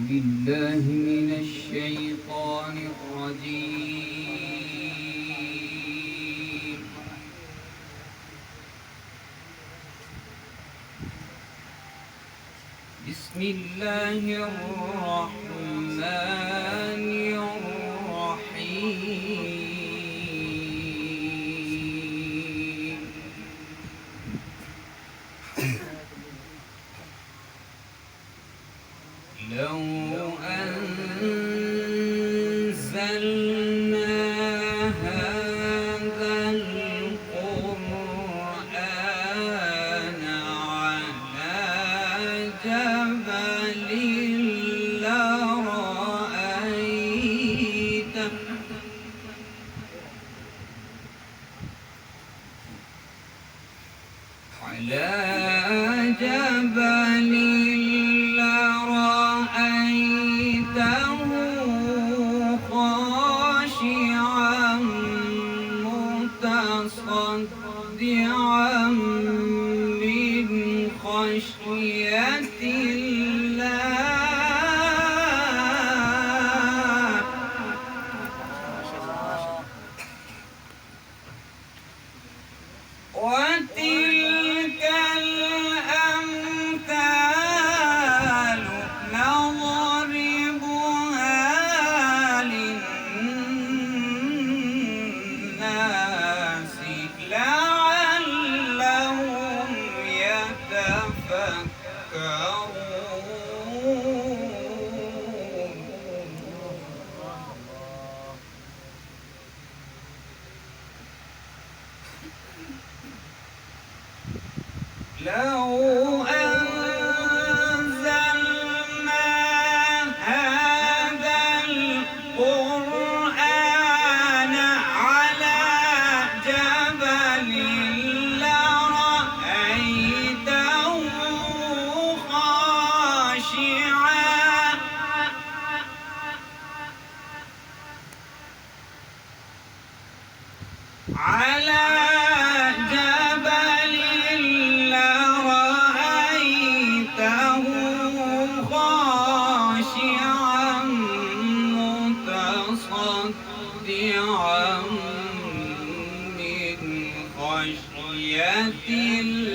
بالله من الشيطان الرجيم. بسم الله الرحمن الرحيم. لو أنزلنا هذا القرآن على جبل لرأيته خاشعا متصدعا من خشية الله. وتلك الأمثال نضربها للناس لعلهم يتفكرون. لو أنزلنا هذا القرآن على جبل لرأيته خاشعا على جبل لرأيته خاشعا متصدعا من خشية الله.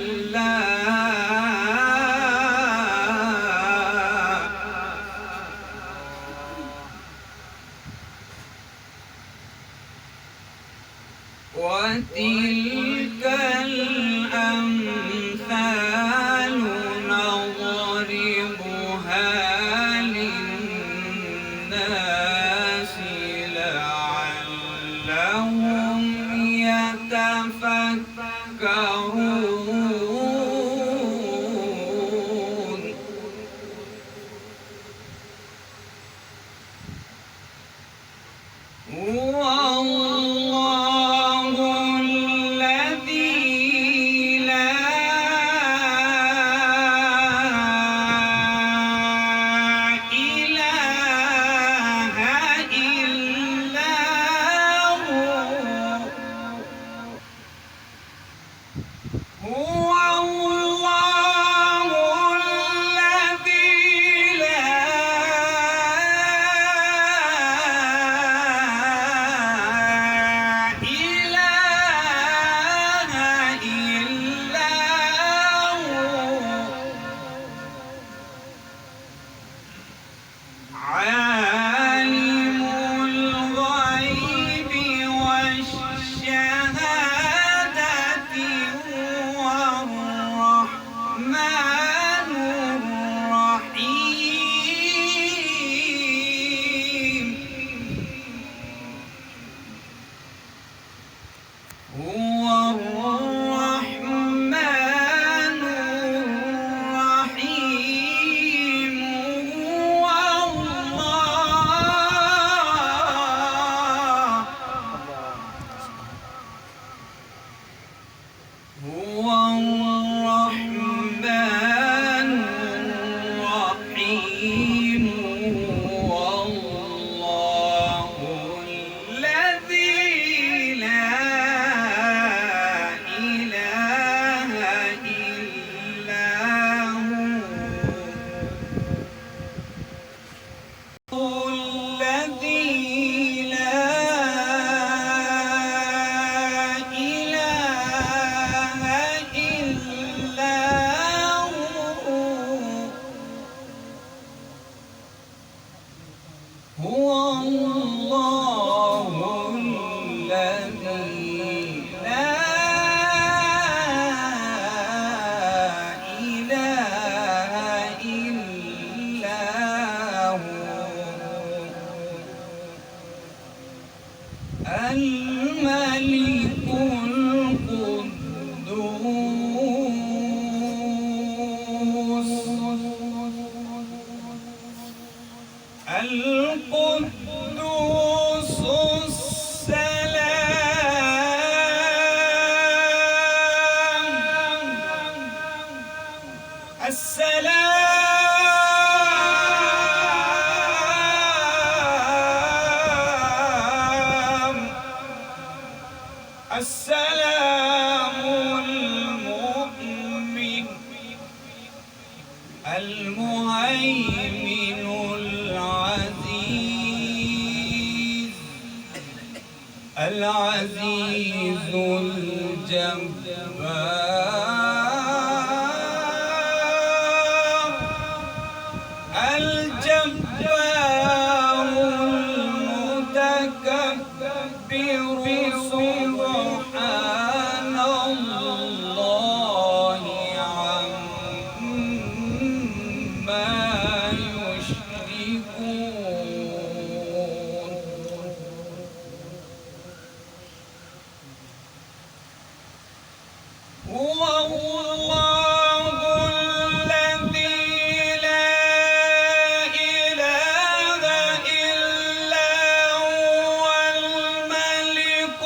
وتلك الأمثال نضربها للناس لعلهم يتفكرون. هو الله الذي لا إله إلا هو. هو الله الذي لا إله إلا هو. عالم الغيب والشهادة هو الرحمن الرحيم. هو الرحمن الرحيم. هو الله. هو الرحمن الرحيم. هو الله الذي لا الملك القدوس السلام المؤمن المهيمن العزيز الجبار المتكبر سبحان الله عما يشركون هو الله الذي لا إله إلا هو الملك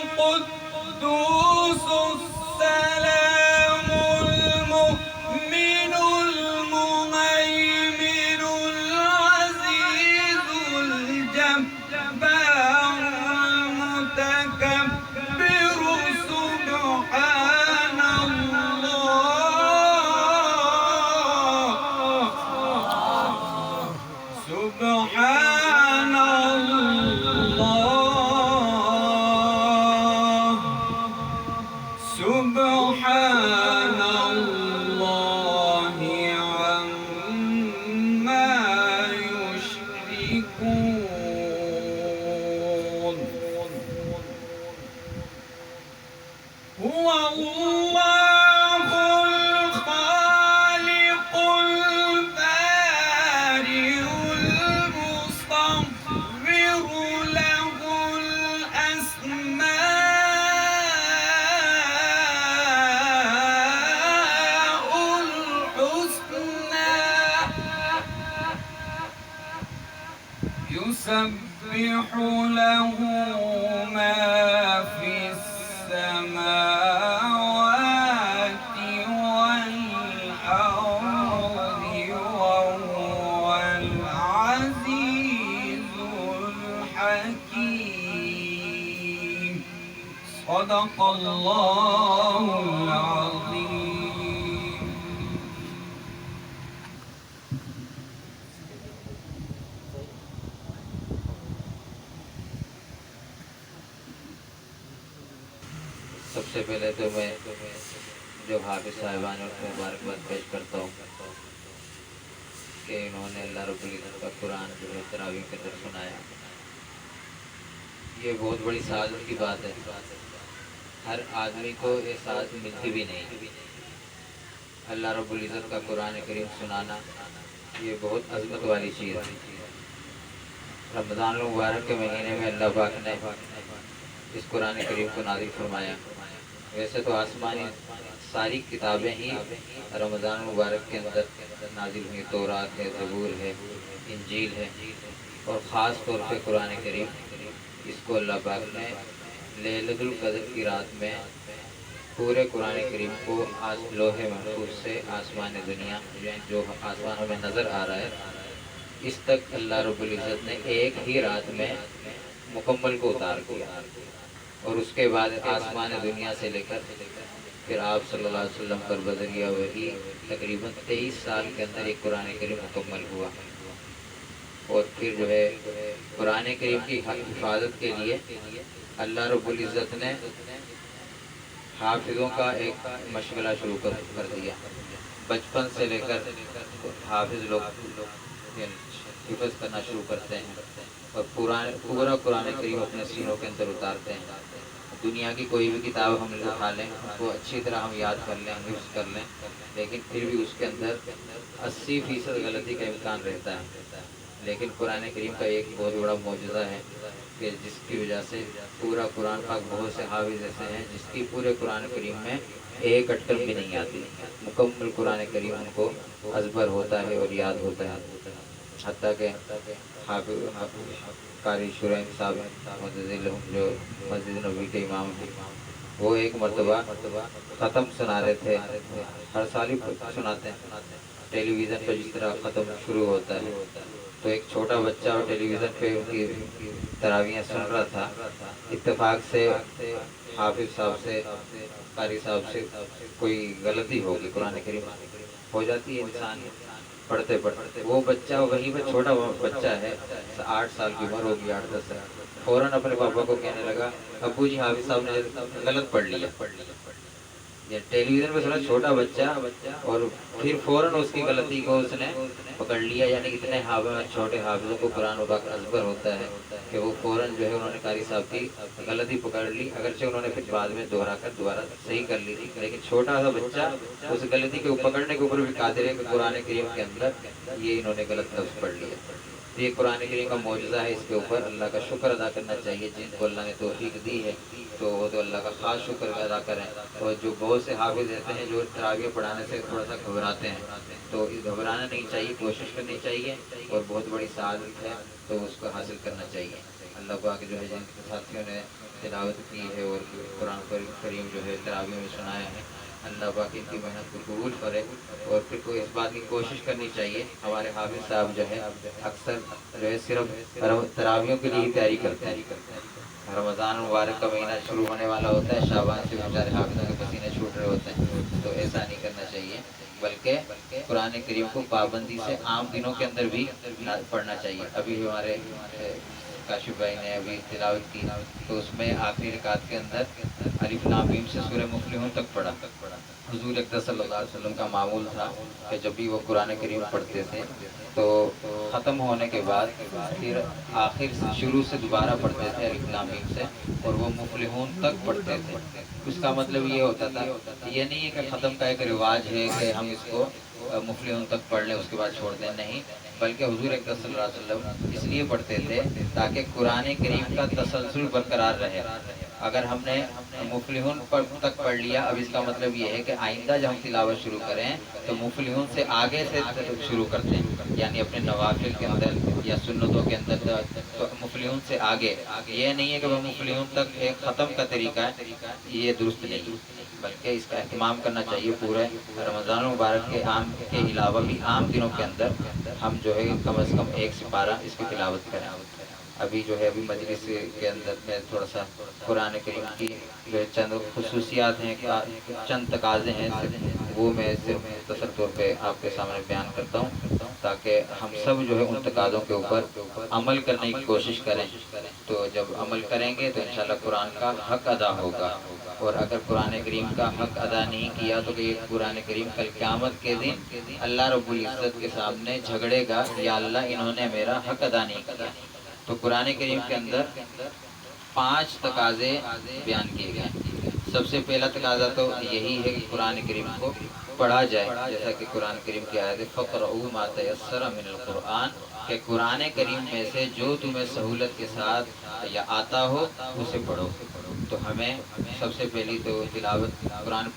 القدوس السلام المؤمن المهيمن العزيز الجبار المتكبر سبحان سبحان الله سبحان الله عما يشركون هو الله الخالق البارئ المصور له الأسماء الحسنى يسبح له ما في السماوات والأرض وهو العزيز الحكيم صدق الله العظيم سب سے پہلے تو میں جو حافظ صاحبان اور مبارکباد پیش کرتا ہوں کہ انہوں نے اللہ رب العزت کا قرآن جو ہے تراویح کے اندر سنایا. یہ بہت بڑی سعادت کی بات ہے. ہر آدمی کو یہ سعادت ملتی بھی نہیں. اللہ رب العزت کا قرآن کریم سنانا یہ بہت عظمت والی چیز ہے. رمضان المبارک کے مہینے میں اللہ پاک نے اس قرآن کریم کو نازل فرمایا. ویسے تو آسمانی ساری کتابیں ہی رمضان المبارک کے اندر نازل ہوئی. تورات ہے، زبور ہے، انجیل ہے، اور خاص طور پہ قرآن کریم اس کو اللہ پاک نے لیلۃ القدر کی رات میں پورے قرآن کریم کو لوح محفوظ سے آسمان دنیا جو آسمانوں میں نظر آ رہا ہے اس تک اللہ رب العزت نے ایک ہی رات میں مکمل کو اتار دیا. اور اس کے بعد آسمان دنیا سے لے کر پھر آپ صلی اللہ علیہ وسلم پر بذریعہ وحی تقریباً 23 سال کے اندر ایک قرآن کریم مکمل ہوا. اور پھر جو ہے قرآن کریم کی حفاظت کے لیے اللہ رب العزت نے حافظوں کا ایک مشغلہ شروع کر دیا. بچپن سے لے کر حافظ لوگ حفظ کرنا شروع کرتے ہیں اور پورا قرآن کریم اپنے سینوں کے اندر اتارتے ہیں. دنیا کی کوئی بھی کتاب ہم اٹھا لیں اس کو اچھی طرح ہم یاد کر لیں، حفظ کر لیں، لیکن پھر بھی اس کے اندر 80% غلطی کا امکان رہتا ہے. لیکن قرآن کریم کا ایک بہت بڑا معجزہ ہے کہ جس کی وجہ سے پورا قرآن پاک بہت سے حافظ ایسے ہیں جس کی پورے قرآن کریم میں ایک اٹکل بھی نہیں آتی، مکمل قرآن کریم ان کو ازبر ہوتا ہے اور یاد ہوتا ہے۔ حتیٰ کہ حافظ قاری شریم صاحب جو مسجد نبوی کے امام ہیں، وہ ایک مرتبہ ختم سنا رہے تھے، ہر سال ہی سناتے ہیں ٹیلی ویژن پہ جس طرح ختم شروع ہوتا ہے، تو ایک چھوٹا بچہ ٹیلی ویژن پہ ان کی تراویحیں سن رہا تھا، اتفاق سے حافظ صاحب سے قاری صاحب سے کوئی غلطی ہوگی، قرآن کریم ہو جاتی ہے انسان پڑھتے پڑھتے، وہ بچہ وہیں پہ چھوٹا بچہ ہے، 8 سال کی عمر ہوگی، 8-10 سال، فوراً اپنے پاپا کو کہنے لگا ابو جی حافظ صاحب نے غلط پڑھ لیا۔ یہ ٹیلی ویژن پہ سنا چھوٹا بچہ، اور پھر فوراً اس کی غلطی کو اس نے پکڑ لیا، یعنی اتنے چھوٹے حافظوں کو قرآن پاک ازبر ہوتا ہے کہ وہ فوراً جو ہے انہوں نے قاری صاحب کی غلطی پکڑ لی، اگرچہ انہوں نے پھر بعد میں دوہرا کر دوبارہ صحیح کر لی تھی، لیکن چھوٹا سا بچہ اس غلطی کو پکڑنے کے اوپر بھی قادر ہے کہ قرآن کریم کے اندر یہ انہوں نے غلط لفظ پڑھ لیا۔ یہ قرآن کریم کا معجزہ ہے، اس کے اوپر اللہ کا شکر ادا کرنا چاہیے، جن کو اللہ نے توفیق دی ہے تو وہ تو اللہ کا خاص شکر ادا کریں، اور جو بہت سے حافظ رہتے ہیں جو تراویح پڑھانے سے تھوڑا سا گھبراتے ہیں، تو گھبرانا نہیں چاہیے، کوشش کرنی چاہیے، اور بہت بڑی سعادت ہے تو اس کو حاصل کرنا چاہیے۔ اللہ پاک جو ہے جن ساتھیوں نے تلاوت کی ہے اور قرآن کریم جو ہے تراویح میں سنایا ہے، اللہ پاک ان کی محنت کو قبول کرے، اور پھر کوئی اس بات کی کوشش کرنی چاہیے، ہمارے حافظ صاحب جو ہے اکثر جو ہے صرف تراویحوں کے لیے ہی تیاری کرتے ہیں، رمضان مبارک کا مہینہ شروع ہونے والا ہوتا ہے، شعبان سے بیچارے حافظوں کے پسینے چھوٹ رہے ہوتے ہیں، تو ایسا نہیں کرنا چاہیے، بلکہ قرآن کریم کو پابندی سے عام دنوں کے اندر بھی پڑھنا چاہیے۔ ابھی ہمارے کاشف بھائی نے ابھی تلاوت کی تو اس میں آخری رکعت کے اندر الف لام میم سے سورہ مفلحون تک پڑھا۔ حضور اقدس صلی اللہ علیہ وسلم کا معمول تھا کہ جب بھی وہ قرآن کریم پڑھتے تھے تو ختم ہونے کے بعد پھر آخر سے شروع سے دوبارہ پڑھتے تھے الف لام میم سے، اور وہ مفلحون تک پڑھتے تھے۔ اس کا مطلب یہ ہوتا تھا، یہ نہیں ہے کہ ختم کا ایک رواج ہے کہ ہم اس کو مفلحون تک پڑھ لیں اس کے بعد چھوڑ دیں، نہیں، بلکہ حضور اقدس صلی اللہ علیہ وسلم اس لیے پڑھتے تھے تاکہ قرآن کریم کا تسلسل برقرار رہے۔ اگر ہم نے مفلحون تک پڑھ لیا، اب اس کا مطلب یہ ہے کہ آئندہ جب ہم تلاوت شروع کریں تو مفلحون سے آگے سے شروع کرتے ہیں، یعنی اپنے نوافل کے اندر یا سنتوں کے اندر تو مفلحون سے آگے، یہ نہیں ہے کہ وہ مفلحون تک ایک ختم کا طریقہ ہے، یہ درست نہیں، بلکہ اس کا اہتمام کرنا چاہیے پورے رمضان مبارک کے عام کے علاوہ بھی عام دنوں کے اندر ہم جو ہے کم از کم ایک سپارہ اس کی تلاوت کریں۔ ابھی جو ہے ابھی مجلس کے اندر میں تھوڑا سا قرآن کریم کی جو چند خصوصیات ہیں، چند تقاضے ہیں، وہ میں صرف مختصر طور پہ آپ کے سامنے بیان کرتا ہوں تاکہ ہم سب جو ہے ان تقاضوں کے اوپر عمل کرنے کی کوشش کریں، تو جب عمل کریں گے تو انشاءاللہ قرآن کا حق ادا ہوگا، اور اگر قرآن کریم کا حق ادا نہیں کیا تو کہ یہ قرآن کریم کل قیامت کے دن اللہ رب العزت کے سامنے جھگڑے گا، یا اللہ انہوں نے میرا حق ادا نہیں کیا۔ تو قرآن کریم کے اندر 5 تقاضے بیان کیے گئے۔ سب سے پہلا تقاضا تو یہی ہے کہ قرآن کریم کو پڑھا جائے، جیسا کہ قرآن کریم کی آیت ہے فَقْرَؤُوا مَا تَيَسَّرَ مِنَ الْقُرْآنِ، کہ قرآن کریم میں سے جو تمہیں سہولت کے ساتھ یا آتا ہو اسے پڑھو۔ تو ہمیں سب سے پہلی تو تلاوت قرآن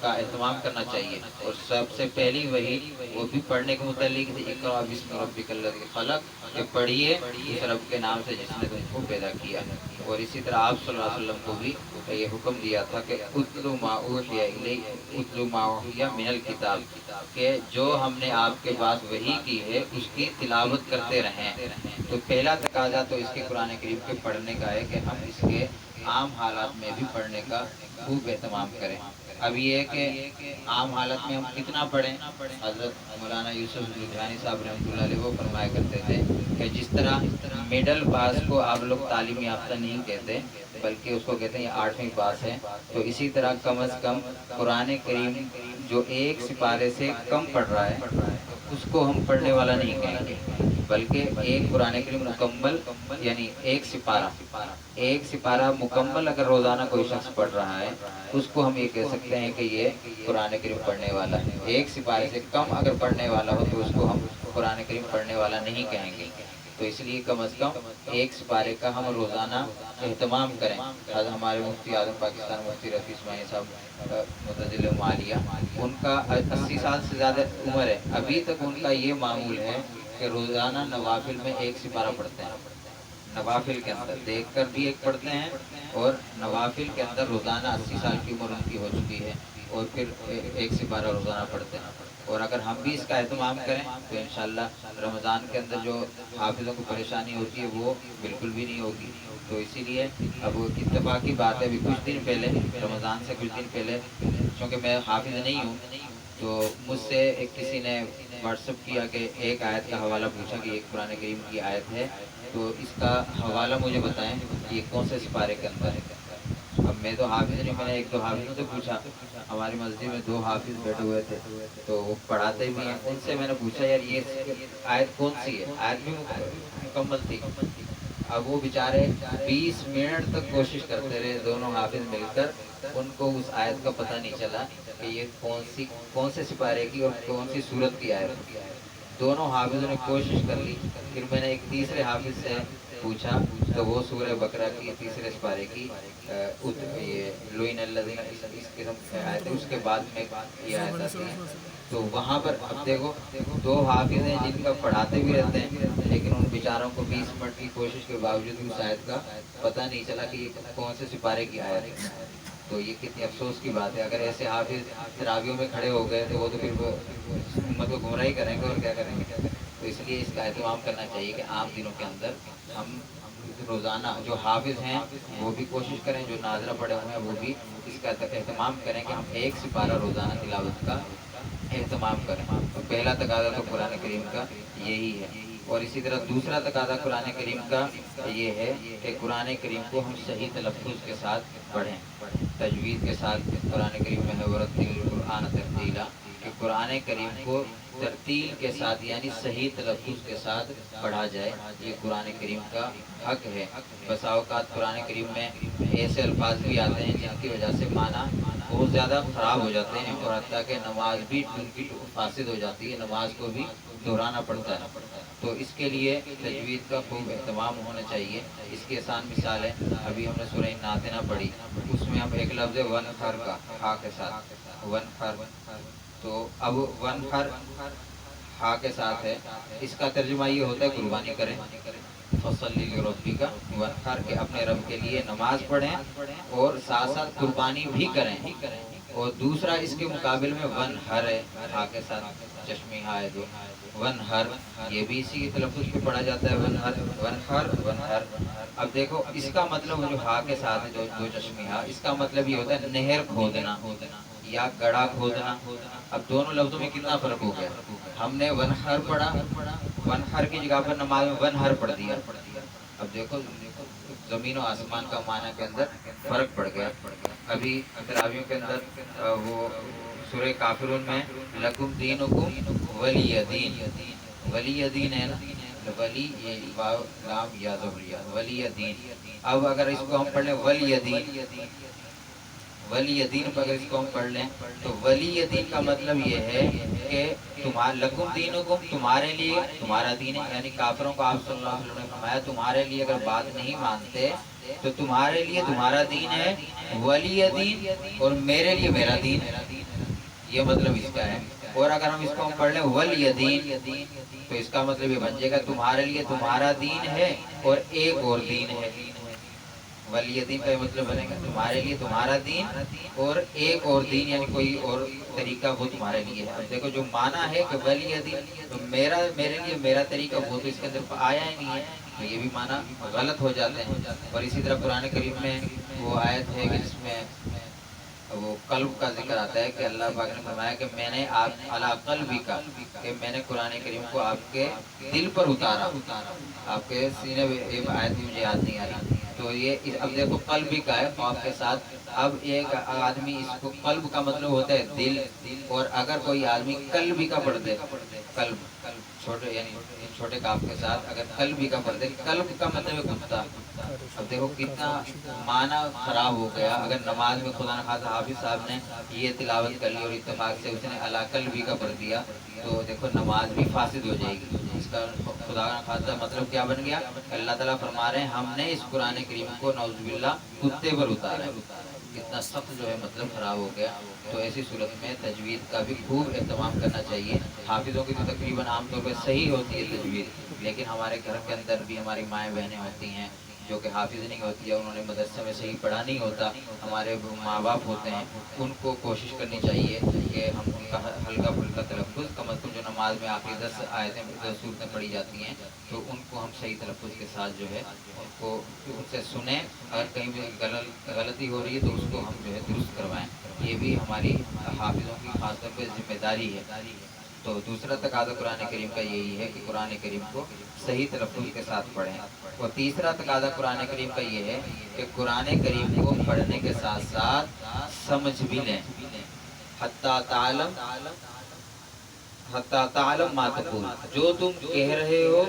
کا اہتمام کرنا چاہیے، اور سب سے پہلی وہی وہ بھی پڑھنے کے متعلق تھی اقرأ بسم ربک الذی خلق، کہ پڑھیے اس رب کے نام سے جس نے تم کو پیدا کیا، اور اسی طرح آپ صلی اللہ علیہ وسلم کو بھی یہ حکم دیا تھا کہ اتلو ما اوحی الیک، اتلو ما اوحی من الکتاب، کہ جو ہم نے آپ کے پاس وحی کی ہے اس کی تلاوت کرتے رہیں۔ تو پہلا تقاضا تو اس کے قرآن کریم کے پڑھنے کا ہے کہ ہم اس کے عام حالات میں بھی پڑھنے کا خوب اہتمام کریں۔ اب یہ کہ عام حالت میں ہم کتنا پڑھیں، حضرت مولانا یوسف لدھیانی صاحب رحمۃ اللہ علیہ وہ فرمایا کرتے تھے کہ جس طرح میڈل پاس کو آپ لوگ تعلیم یافتہ نہیں کہتے بلکہ اس کو کہتے ہیں یہ 8ویں پاس ہے، تو اسی طرح کم از کم قرآن کریم جو ایک سپارے سے کم پڑھ رہا ہے اس کو ہم پڑھنے والا نہیں کہیں گے، بلکہ ایک قرآن کریم مکمل یعنی ایک سپارہ مکمل اگر روزانہ کوئی شخص پڑھ رہا ہے اس کو ہم یہ کہہ سکتے ہیں کہ یہ قرآن کریم پڑھنے والا ہے۔ ایک سپارے سے کم اگر پڑھنے والا ہو تو اس کو ہم قرآن کریم پڑھنے والا نہیں کہیں گے۔ تو اس لیے کم از کم ایک سپارے کا ہم روزانہ اہتمام کریں۔ ہمارے مفتی اعظم پاکستان مفتی رفیع اسماعیل صاحب متدل عالیہ، ان کا 80 سال سے زیادہ عمر ہے، ابھی تک ان کا یہ معمول ہے کہ روزانہ نوافل میں ایک سپارہ پڑھتے ہیں۔ نوافل کے اندر دیکھ کر بھی ایک پڑھتے ہیں، اور نوافل کے اندر روزانہ 80 سال کی عمر ان کی ہو چکی ہے، اور پھر ایک سپارہ روزانہ پڑھتے ہیں۔ اور اگر ہم بھی اس کا اہتمام کریں تو انشاءاللہ رمضان کے اندر جو حافظوں کو پریشانی ہوتی ہے وہ بالکل بھی نہیں ہوگی۔ تو اسی لیے اب اتفاقی بات ہے، ابھی کچھ دن پہلے، رمضان سے کچھ دن پہلے، چونکہ میں حافظ نہیں ہوں، تو مجھ سے ایک کسی نے واٹس ایپ کیا کہ ایک آیت کا حوالہ پوچھا کہ ایک قرآن کریم کی آیت ہے، تو اس کا حوالہ مجھے بتائیں کہ یہ کون سے سپارے کے اندر ہے۔ اب میں تو حافظ نہیں، میں نے ایک دو حافظوں سے پوچھا، ہماری مسجد میں 2 حافظ بیٹھے ہوئے تھے تو وہ پڑھاتے بھی ہیں، ان سے میں نے پوچھا یار یہ آیت کون سی ہے، آیت بھی مکمل تھی۔ اب وہ بیچارے 20 منٹ تک کوشش کرتے رہے، دونوں حافظ مل کر، ان کو اس آیت کا پتہ نہیں چلا کہ یہ کون سے سپارے کی اور کون سی سورت کی آیت ہے۔ دونوں حافظوں نے کوشش کر لی، پھر میں نے ایک تیسرے حافظ سے پوچھا تو وہ سورہ بقرہ کی تیسرے سپارے کی یہ لوئن الذین، اس قسم کی آیت ہے، اس کے بعد میں یہ آیت آتی ہے۔ تو وہاں پر اب دیکھو 2 حافظ ہیں جن کا پڑھاتے بھی رہتے ہیں، لیکن ان بیچاروں کو 20 منٹ کی کوشش کے باوجود اس آیت کا پتہ نہیں چلا کہ یہ کون سے سپارے کی آیت ہے۔ تو یہ کتنی افسوس کی بات ہے، اگر ایسے حافظ تراویحوں میں کھڑے ہو گئے تو وہ تو پھر امت کو گمراہی کریں گے اور کیا کریں گے۔ تو اس لیے اس کا اہتمام کرنا چاہیے کہ عام دنوں کے اندر ہم روزانہ جو حافظ ہیں وہ بھی کوشش کریں، جو ناظرہ پڑھے ہوئے ہیں وہ بھی اس کا اہتمام کریں کہ ہم ایک سپارہ روزانہ تلاوت کا اہتمام کریں۔ تو پہلا تقاضا تو قرآن کریم کا یہی ہے، اور اسی طرح دوسرا تقاضا قرآن کریم کا یہ ہے کہ قرآن کریم کو ہم صحیح تلفظ کے ساتھ پڑھیں، تجوید کے ساتھ۔ قرآن کریم میں ہے وَرَتِّلِ الْقُرْآنَ تَرْتِیلًا، کہ قرآن کریم کو ترتیل کے ساتھ یعنی صحیح تلفظ کے ساتھ پڑھا جائے، یہ قرآن کریم کا حق ہے۔ بسا اوقات قرآن کریم میں ایسے الفاظ بھی آتے ہیں جن کی وجہ سے معنی بہت زیادہ خراب ہو جاتے ہیں، اور حتیٰ کہ نماز بھی ان کی فاسد ہو جاتی ہے، نماز کو بھی دہرانا پڑتا ہے۔ تو اس کے لیے تجوید کا خوب اہتمام ہونا چاہیے۔ اس کی آسان مثال ہے، ابھی ہم نے سورہ ناطقہ پڑھی، اس میں ہم ایک لفظ ونحر کا ہا کے ساتھ، ونحر، تو اب ونحر ہا کے ساتھ ہے، اس کا ترجمہ یہ ہوتا ہے قربانی کریں، فصلی لربک ونحر، کہ اپنے رب کے لیے نماز پڑھیں اور ساتھ ساتھ قربانی بھی کریں۔ اور دوسرا اس کے مقابل میں ونحر ہے، ہا کے ساتھ چشمی ہا ہے دو، ونحر، یہ بھی اسی تلفظ پہ پڑھا جاتا ہے، ونحر ونحر ونحر۔ اب دیکھو اس کا مطلب جو ہا کے ساتھ ہے، دو چشمی ہا، اس کا مطلب یہ ہوتا ہے نہر کھودنا یا گڑھا کھودنا۔ اب دونوں لفظوں میں کتنا فرق ہو گیا، ہم نے ونحر پڑھا، ونحر کی جگہ پر نماز میں ونحر پڑھ دیا۔ اب دیکھو زمین و آسمان کا معنی کے اندر فرق پڑ گیا۔ ابھی تراویحوں کے اندر وہ سورہ کافرون میں لکم دینکم ولی دین، ولی دین ہے نا، ولی یہ واو لام یا زبریہ، ولی دین۔ اب اگر اس کو ہم پڑھ لیں ولی دین، ولی دین پر اگر اس کو ہم پڑھ لیں تو ولی دین کا مطلب یہ ہے کہ لکم دینکم، تمہارے لیے تمہارا دین ہے، یعنی کافروں کو آپ صلی اللہ علیہ وسلم نے فرمایا تمہارے لیے اگر بات نہیں مانتے تو تمہارے لیے تمہارا دین ہے ولی دین، اور میرے لیے میرا دین ہے، یہ مطلب اس کا ہے۔ اور اگر ہم اس کو ہم پڑھ لیں ولی دین تو اس کا مطلب یہ بن جائے گا تمہارے لیے تمہارا دین ہے اور ایک اور دین ہے۔ ولی دین کا یہ مطلب بنے گا تمہارے لیے تمہارا دین اور ایک اور دین، یعنی کوئی اور طریقہ وہ تمہارے لیے ہے۔ اب دیکھو جو معنی ہے کہ ولی دین تو میرے لیے میرا طریقہ وہ تو اس کے اندر آیا ہی نہیں ہے، تو یہ بھی معنی غلط ہو جاتے ہیں۔ اور اسی طرح قرآن کریم میں وہ آیت ہے کہ جس میں وہ قلب کا ذکر آتا ہے کہ اللہ پاک نے فرمایا کہ میں نے آپ علی قلبک، کہ میں نے قرآن کریم کو آپ کے دل پر اتارا، آپ کے سینے میں، ایک آیت مجھے یاد نہیں آ رہی۔ تو یہ اب دیکھو قلب کا ہے قاف کے ساتھ، اب ایک آدمی اس کو قلب کا مطلب ہوتا ہے دل، اور اگر کوئی آدمی قلب کا پڑھ دے، قلب چھوٹے یعنی چھوٹے کاف کے ساتھ اگر قلبی کا پڑھ دے، قلب کا مطلب ہے کتا۔ اب دیکھو کتنا معنی خراب ہو گیا، اگر نماز میں خدا نخواستہ حافظ صاحب نے یہ تلاوت کر لی اور اتفاق سے اس نے علی قلبی کا پڑھ دیا تو دیکھو نماز بھی فاسد ہو جائے گی۔ اس کا خدا نخواستہ مطلب کیا بن گیا؟ اللہ تعالیٰ فرما رہے ہیں ہم نے اس قرآن کریم کو نعوذ باللہ کتے پر اتارا ہے، کتنا سخت جو ہے مطلب خراب ہو گیا۔ تو ایسی صورت میں تجوید کا بھی خوب اہتمام کرنا چاہیے۔ حافظوں کی تو تقریباً عام طور پہ صحیح ہوتی ہے تجوید، لیکن ہمارے گھر کے اندر بھی ہماری مائیں بہنیں ہوتی ہیں جو کہ حافظ نہیں ہوتی ہے، انہوں نے مدرسے میں صحیح پڑھا نہیں ہوتا، ہمارے ماں باپ ہوتے ہیں، ان کو کوشش کرنی چاہیے کہ ہم ان کا ہلکا پھلکا تلفظ کم از کم جو نماز میں آخری 10 آیتیں 10 صورتیں پڑھی جاتی ہیں تو ان کو ہم صحیح تلفظ کے ساتھ جو ہے ان کو ان سے سنیں، اگر کہیں بھی غلطی ہو رہی ہے تو اس کو ہم جو ہے درست کروائیں۔ یہ بھی ہماری حافظوں کی خاص طور پہ ذمہ داری ہے۔ تو دوسرا تقاضا قرآن کریم کا یہی ہے کہ قرآن کریم کو صحیح تلفظ کے ساتھ پڑھیں، اور تیسرا تقاضا قرآن کریم کا یہ ہے کہ قرآن کریم کو پڑھنے کے ساتھ ساتھ سمجھ بھی لیں۔ حتی تعلم ما تقول، جو تم کہہ رہے ہو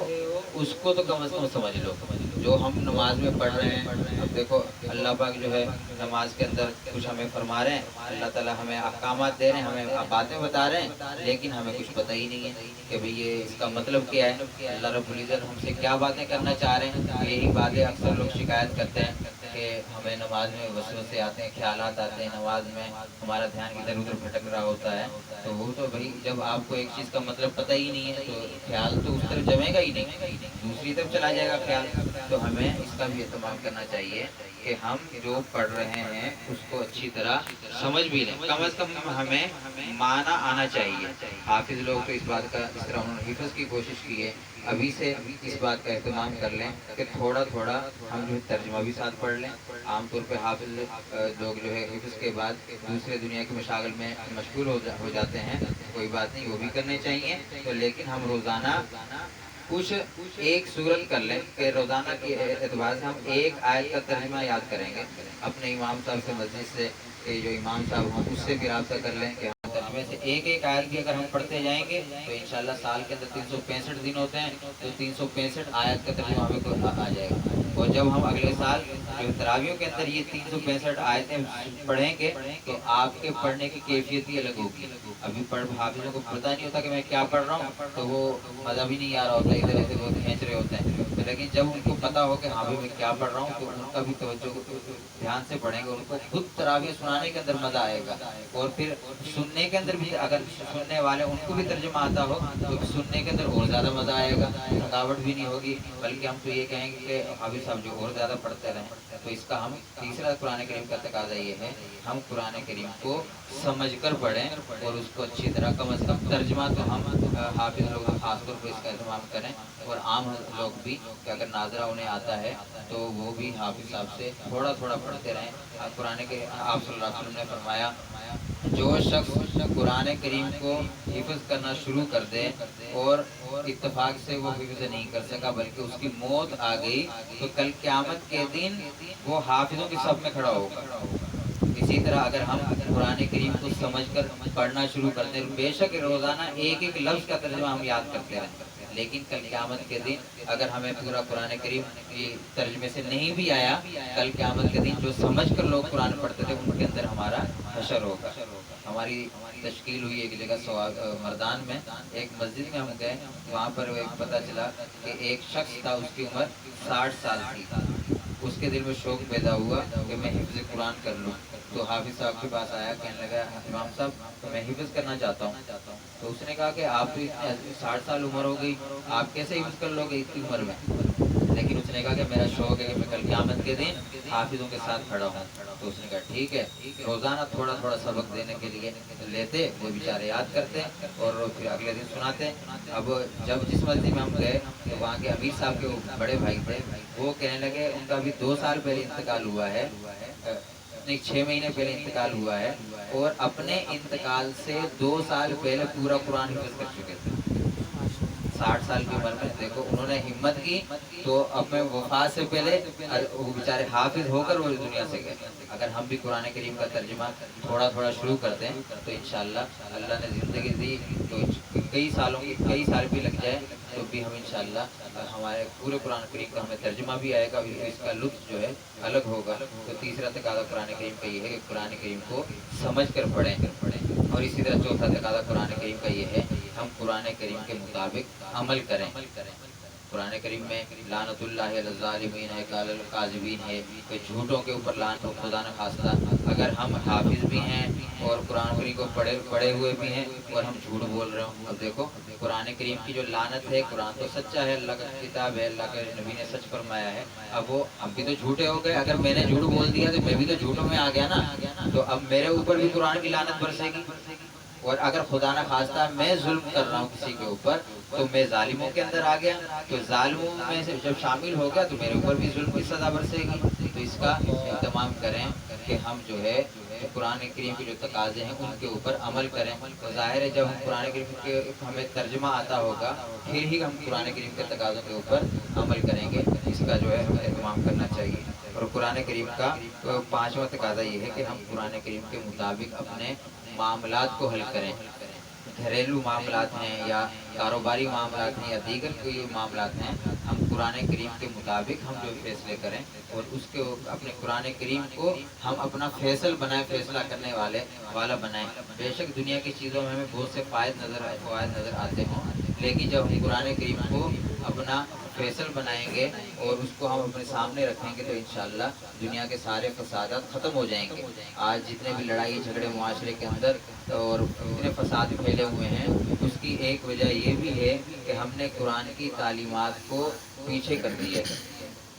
اس کو تو کم از کم سمجھ لو، جو ہم نماز میں پڑھ رہے ہیں۔ اب دیکھو اللہ پاک جو ہے نماز کے اندر کچھ ہمیں فرما رہے ہیں، اللہ تعالیٰ ہمیں احکامات دے رہے ہیں، ہمیں باتیں بتا رہے ہیں، لیکن ہمیں کچھ پتہ ہی نہیں ہے کہ بھئی یہ اس کا مطلب کیا ہے، اللہ رب العزت ہم سے کیا باتیں کرنا چاہ رہے ہیں۔ یہی باتیں اکثر لوگ شکایت کرتے ہیں کہ ہمیں نماز میں وسوسے آتے ہیں، خیالات آتے ہیں، نماز میں ہمارا دھیان ادھر ادھر بھٹک رہا ہوتا ہے۔ تو وہ تو بھائی جب آپ کو ایک چیز کا مطلب پتہ ہی نہیں ہے تو خیال تو اس طرف جمے گا ہی نہیں، دوسری طرف چلا جائے گا خیال۔ تو ہمیں اس کا بھی اہتمام کرنا چاہیے کہ ہم جو پڑھ رہے ہیں اس کو اچھی طرح سمجھ بھی لیں، کم از کم ہمیں معنی آنا چاہیے۔ حافظ لوگ تو اس بات کا اس طرح انہوں نے حفظ کی کوشش کی ہے، ابھی سے اس بات کا اہتمام کر لیں کہ تھوڑا تھوڑا ہم جو ہے ترجمہ بھی ساتھ پڑھ لیں۔ عام طور پہ حافظ لوگ جو ہے حفظ کے بعد دوسرے دنیا کے مشاغل میں مشغول ہو جاتے ہیں، کوئی بات نہیں، وہ بھی کرنے چاہیے، تو لیکن ہم روزانہ کچھ ایک صورت کر لیں کہ روزانہ کے اعتبار سے ہم ایک آیت کا ترجمہ یاد کریں گے، اپنے امام صاحب سے مسجد سے کہ جو امام صاحب ہوں اس سے بھی رابطہ کر لیں کہ ہم ترجمے سے ایک آیت بھی اگر ہم پڑھتے جائیں گے تو انشاءاللہ سال کے اندر 365 دن ہوتے ہیں تو 365 آیت کا ترجمہ ہمیں کو آ جائے گا۔ اور جب ہم اگلے سال جو تراویحوں کے اندر یہ 365 آیتیں پڑھیں گے تو آپ کے پڑھنے کی کیفیت ہی الگ ہوگی۔ ابھی حافظوں کو پتہ نہیں ہوتا کہ میں کیا پڑھ رہا ہوں تو وہ مزہ بھی نہیں آ رہا ہوتا، ادھر ادھر بہت کھینچ رہے ہوتے ہیں، لیکن جب ان کو پتہ ہو کہ ہاں بھائی میں کیا پڑھ رہا ہوں تو ان کا بھی توجہ دھیان سے پڑھیں گے، ان کو خود تراویح سنانے کے اندر مزہ آئے گا، اور پھر سننے کے اندر بھی اگر سننے والے ان کو بھی ترجمہ آتا ہو تو سننے کے اندر اور زیادہ مزہ آئے گا، تھکاوٹ بھی نہیں ہوگی، بلکہ ہم تو یہ کہیں گے کہ حافظ صاحب جو اور زیادہ پڑھتے رہیں۔ تو اس کا ہم تیسرا قرآن کریم کا تقاضا یہ ہے ہم قرآن کریم کو سمجھ کر پڑھیں اور اس کو اچھی طرح کم از کم ترجمہ تو ہم حافظ لوگ خاص طور پر اس کا اہتمام کریں، اور عام لوگ بھی کہ اگر ناظرہ انہیں آتا ہے تو وہ بھی حافظ صاحب سے تھوڑا تھوڑا پڑھتے رہیں۔ قرآن کے آپ صلی اللہ علیہ وسلم نے فرمایا جو شخص قرآن کریم کو حفظ کرنا شروع کر دے اور اتفاق سے وہ حفظ نہیں کر سکا بلکہ اس کی موت آ گئی تو کل قیامت کے دن وہ حافظوں کی صف میں کھڑا ہوگا۔ اسی طرح اگر ہم قرآن کریم کو سمجھ کر پڑھنا شروع کرتے ہیں، بے شک روزانہ ایک ایک لفظ کا ترجمہ ہم یاد کرتے رہیں، لیکن کل قیامت کے دن اگر ہمیں پورا قرآن کریم کی ترجمے سے نہیں بھی آیا، کل قیامت کے دن جو سمجھ کر لوگ قرآن پڑھتے تھے ان کے اندر ہمارا حشر ہوگا۔ ہماری تشکیل ہوئی ایک جگہ مردان میں، ایک مسجد میں ہم گئے، وہاں پر ایک پتہ چلا کہ ایک شخص تھا، اس کی عمر 60 سال تھی، اس کے دل میں شوق پیدا ہوا کہ میں حفظ قرآن کر لوں، تو حافظ صاحب کے پاس آیا، کہنے لگا امام صاحب میں حفظ کرنا چاہتا ہوں، تو اس نے کہا کہ آپ تو 60 سال عمر ہو گئی، آپ کیسے حفظ کر لو گے اتنی عمر میں؟ لیکن اس نے کہا کہ میرا شوق ہے کہ میں کل قیامت کے دن حافظوں کے ساتھ کھڑا ہوں، تو اس نے کہا ٹھیک ہے، روزانہ تھوڑا تھوڑا سبق دینے کے لیے لیتے، وہ بیچارے یاد کرتے اور پھر اگلے دن سناتے۔ اب جب جس مسجد میں ہم گئے تو وہاں کے امیر صاحب کے بڑے بھائی تھے، وہ کہنے لگے ان کا بھی 2 سال پہلے انتقال ہوا ہے، نہیں 6 مہینے پہلے انتقال ہوا ہے، اور اپنے انتقال سے 2 سال پہلے پورا قرآن حفظ کر چکے تھے۔ 60 سال کی عمر میں دیکھو انہوں نے ہمت کی تو اپنے وفات سے پہلے وہ بیچارے حافظ ہو کر وہ دنیا سے گئے۔ اگر ہم بھی قرآن کریم کا ترجمہ تھوڑا تھوڑا شروع کرتے ہیں تو انشاءاللہ اللہ نے زندگی دی تو کئی سال بھی لگ جائے تو بھی ہم انشاءاللہ ہمارے پورے قرآن کریم کا ہمیں ترجمہ بھی آئے گا، اس کا لطف جو ہے الگ ہوگا۔ تو تیسرا تقاضا قرآن کریم کا یہ ہے کہ قرآن کریم کو سمجھ کر پڑھیں، اور اسی طرح چوتھا تقاضا قرآن کریم کا یہ ہے ہم قرآن کریم کے مطابق عمل کریں۔ قرآن کریم میں لعنت اللہ علی الظالمین ہے، قال الکاذبین ہے، کہ جھوٹوں کے اوپر لعنت ہو خدا نخواستہ۔ اگر ہم حافظ بھی ہیں اور قرآن کریم کو پڑھے ہوئے بھی ہیں اور ہم جھوٹ بول رہے ہوں، اب دیکھو قرآن کریم کی جو لعنت ہے، قرآن تو سچا ہے، اللہ کا کتاب ہے، اللہ کے نبی نے سچ فرمایا ہے، اب وہ ہم بھی تو جھوٹے ہو گئے۔ اگر میں نے جھوٹ بول دیا تو میں بھی تو جھوٹوں میں آ گیا نا، تو اب میرے اوپر بھی قرآن کی لعنت برسے گی۔ اور اگر خدا نہ خواستہ میں ظلم کر رہا ہوں کسی کے اوپر تو میں ظالموں کے اندر آ گیا، تو ظالموں میں سے جب شامل ہو گیا تو میرے اوپر بھی ظلم کی سزا برسے گی۔ تو اس کا اہتمام کریں کہ ہم جو ہے قرآن کریم کے جو تقاضے ہیں ان کے اوپر عمل کریں۔ تو ظاہر ہے جب ہم قرآن کریم کے ہمیں ترجمہ آتا ہوگا پھر ہی ہم قرآن کریم کے تقاضوں کے اوپر عمل کریں گے، اس کا جو ہے ہمیں اہتمام کرنا چاہیے۔ اور قرآن کریم کا پانچواں تقاضا یہ ہے کہ ہم قرآن کریم کے مطابق اپنے معاملات کو حل کریں۔ گھریلو معاملات ہیں یا کاروباری معاملات ہیں یا دیگر کوئی معاملات ہیں، ہم قرآن کریم کے مطابق ہم جو فیصلے کریں اور اس کے اپنے قرآن کریم کو ہم اپنا فیصل بنائیں، فیصلہ کرنے والا بنائیں۔ بے شک دنیا کی چیزوں میں ہمیں بہت سے فوائد نظر آتے ہوں، لیکن جب ہم قرآن کریم کو اپنا فیصل بنائیں گے اور اس کو ہم اپنے سامنے رکھیں گے تو انشاءاللہ دنیا کے سارے فسادات ختم ہو جائیں گے۔ آج جتنے بھی لڑائی جھگڑے معاشرے کے اندر اور اتنے فساد پھیلے ہوئے ہیں، اس کی ایک وجہ یہ بھی ہے کہ ہم نے قرآن کی تعلیمات کو پیچھے کر دیا ہے۔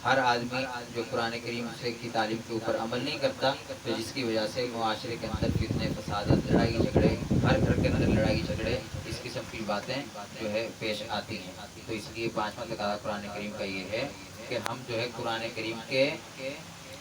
ہر آدمی جو قرآن کریم کی تعلیم کے اوپر عمل نہیں کرتا، تو جس کی وجہ سے معاشرے کے اندر کتنے فسادات، لڑائی جھگڑے، ہر گھر کے اندر لڑائی جھگڑے، اس قسم کی باتیں جو ہے پیش آتی ہیں۔ تو اس لیے پانچواں تقاضا قرآن کریم کا یہ ہے کہ ہم جو ہے قرآن کریم کے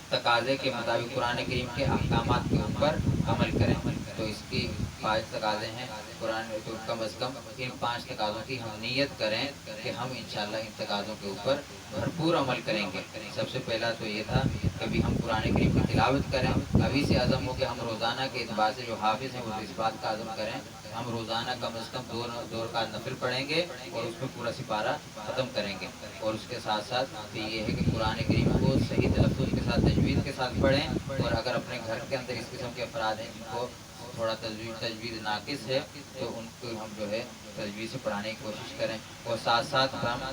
تقاضے کے مطابق قرآن کریم کے احکامات کے اوپر عمل کریں۔ تو اس کی 5 تقاضے ہیں، قرآن تو کم از کم ان 5 تقاضوں کی ہم نیت کریں کہ ہم انشاءاللہ ان تقاضوں کے اوپر بھرپور عمل کریں گے۔ سب سے پہلا تو یہ تھا کہ بھی ہم قرآن کریم کی تلاوت کریں، ابھی سے عزم ہو کہ ہم روزانہ کے اعتبار سے جو حافظ ہیں وہ اس بات کا عزم کریں ہم روزانہ کم از کم 2 رکعت نفل پڑھیں گے اور اس میں پورا سپارہ ختم کریں گے۔ اور اس کے ساتھ ساتھ یہ ہے کہ قرآن کریم کو صحیح تلفظ کے ساتھ تجوید کے ساتھ پڑھیں، اور اگر اپنے گھر کے اندر اس قسم کے افراد ہیں جن کو تھوڑا تجوید ناقص ہے تو ان کو ہم جو ہے تجوید سے پڑھانے کی کوشش کریں، اور ساتھ ساتھ ہم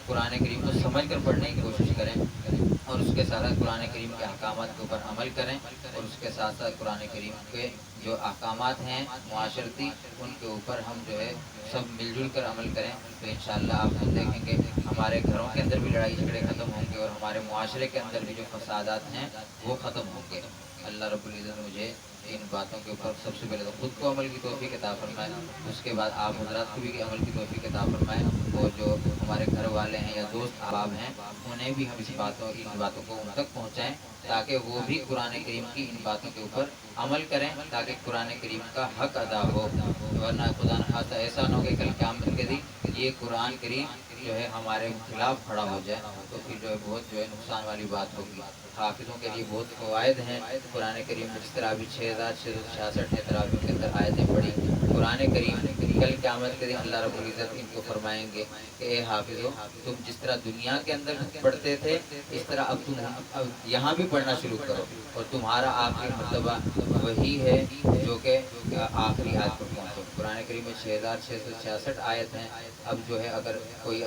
قرآن کریم کو سمجھ کر پڑھنے کی کوشش کریں، اور اس کے ساتھ قرآن کریم کے احکامات کے اوپر عمل کریں، اور اس کے ساتھ ساتھ قرآن کریم کے جو احکامات ہیں معاشرتی ان کے اوپر ہم جو ہے سب مل جل کر عمل کریں۔ تو انشاءاللہ آپ دیکھیں گے ہمارے گھروں کے اندر بھی لڑائی جھگڑے ختم ہوں گے، اور ہمارے معاشرے کے اندر بھی جو فسادات ہیں وہ ختم ہوں گے۔ اللہ رب العزت مجھے ان باتوں کے اوپر سب سے پہلے تو خود کو عمل کی توفیق عطا فرمائے، اس کے بعد آپ حضرات کو بھی عمل کی توفیق عطا فرمائے، اور جو ہمارے گھر والے ہیں یا دوست احباب ہیں انہیں بھی ہم ان باتوں کو ان تک پہنچائیں تاکہ وہ بھی قرآن کریم کی ان باتوں کے اوپر عمل کریں، تاکہ قرآن کریم کا حق ادا ہو۔ ورنہ خدا نخواستہ ایسا نہ ہو کہ کل قیامت کے دن یہ قرآن کریم جو ہے ہمارے خلاف کھڑا ہو جائے، تو پھر جو ہے بہت نقصان والی بات ہوگی۔ حافظوں کے لیے بہت فوائد ہیں قرآن کریم میں، جس طرح ابھی 6666 تراویح کے اندر آیتیں پڑھی۔ قرآن کریم کل قیامت کے دن اللہ رب العزت ان کو فرمائیں گے کہ اے حافظو، تم جس طرح دنیا کے اندر پڑھتے تھے اس طرح اب تم یہاں بھی پڑھنا شروع کرو، اور تمہارا آخری مرتبہ وہی ہے جو کہ آخری آیت پر پہنچو۔ قرآن کریم میں 6666 آیت ہیں، اب جو ہے اگر کوئی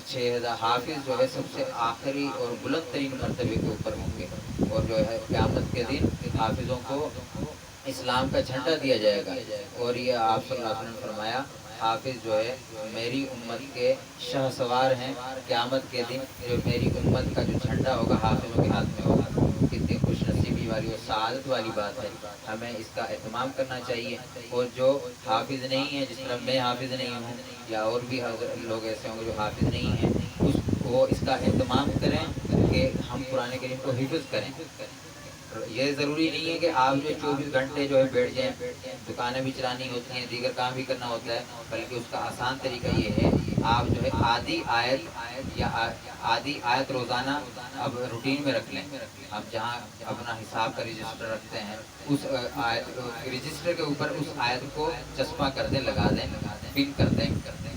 6000 حافظ جو ہے سب سے آخری اور بلند ترین مرتبے کے اوپر ہوں گے، اور جو ہے قیامت کے دن حافظوں کو اسلام کا جھنڈا دیا جائے گا، اور یہ آپ صلی اللہ علیہ وسلم نے فرمایا حافظ جو ہے میری امت کے شاہ سوار ہیں، قیامت کے دن جو میری امت کا جو جھنڈا ہوگا حافظوں کے ہاتھ میں ہوگا۔ کتنی خوش نصیبی والی اور سعادت والی بات ہے، ہمیں اس کا اہتمام کرنا چاہیے۔ اور جو حافظ نہیں ہیں، جس طرح میں حافظ نہیں ہوں یا اور بھی لوگ ایسے ہوں گے جو حافظ نہیں ہیں، وہ اس کا اہتمام کریں کہ ہم قرآن کریم کو حفظ کریں۔ یہ ضروری نہیں ہے کہ آپ جو 24 گھنٹے جو ہے بیٹھ جائیں، دکانیں بھی چلانی ہوتی ہیں، دیگر کام بھی کرنا ہوتا ہے، بلکہ اس کا آسان طریقہ یہ ہے آپ جو ہے آدھی آیت یا آدھی آیت روزانہ اب روٹین میں رکھ لیں. اب جہاں اپنا حساب کا رجسٹر رکھتے ہیں اس آیت رجسٹر کے اوپر اس آیت کو چسپاں کر دیں, لگا دیں, پن کر دیں.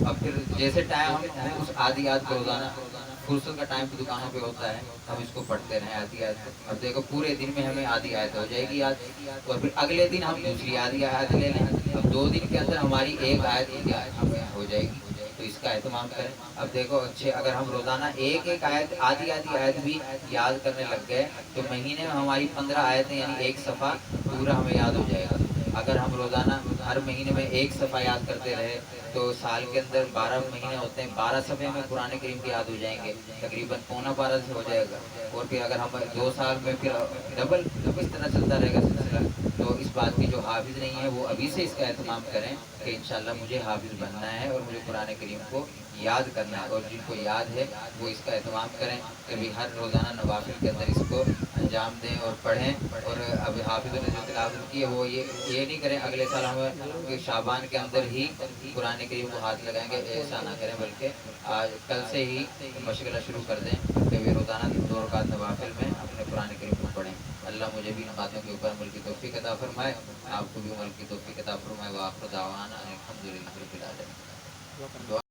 اب پھر جیسے ٹائم ہم اس آدھی آیت کو روزانہ فرصت کا ٹائم دکانوں پہ ہوتا ہے ہم اس کو پڑھتے رہیں آدھی آیت. اب دیکھو پورے دن میں ہمیں آدھی آیت ہو جائے گی یاد, اور پھر اگلے دن ہم دوسری آدھی آیت لے لیں. اب 2 دن کے اندر ہماری ایک آیت ہو جائے گی. تو اس کا اہتمام کریں. اب دیکھو اچھے اگر ہم روزانہ ایک آیت آدھی آیت بھی یاد کرنے لگ گئے تو مہینے میں ہماری 15 آیتیں یعنی ایک صفحہ پورا ہمیں یاد ہو جائے گا. اگر ہم روزانہ ہر مہینے میں ایک صفحہ یاد کرتے رہے تو سال کے اندر 12 مہینے ہوتے ہیں, 12 صفحے میں قرآن کریم کی یاد ہو جائیں گے, تقریباً 12.25 سے ہو جائے گا. اور پھر اگر ہم 2 سال میں پھر ڈبل اس طرح چلتا رہے گا سلسلہ. تو اس بات کی جو حافظ نہیں ہے وہ ابھی سے اس کا اہتمام کریں کہ انشاءاللہ مجھے حافظ بننا ہے اور مجھے قرآن کریم کو یاد کرنا ہے. اور جن کو یاد ہے وہ اس کا اہتمام کریں کہ بھی ہر روزانہ نوافل کے اندر اس کو انجام دیں اور پڑھیں. اور اب حافظوں نے جو تلاوت کی ہے وہ یہ نہیں کریں اگلے سال ہم شعبان کے اندر ہی قرآن کریم کو ہاتھ لگائیں گے, ایسا نہ کریں بلکہ آج کل سے ہی مشغلہ شروع کر دیں کہ وہ روزانہ 2 رکعت نوافل میں اپنے قرآن کریم کو پڑھیں. اللہ مجھے بھی ان باتوں کے اوپر عمل کی توفیق عطا فرمائے, آپ کو بھی عمل کی توفیق عطا فرمائے. وآخر دعوانا الحمدللہ رب العالمین.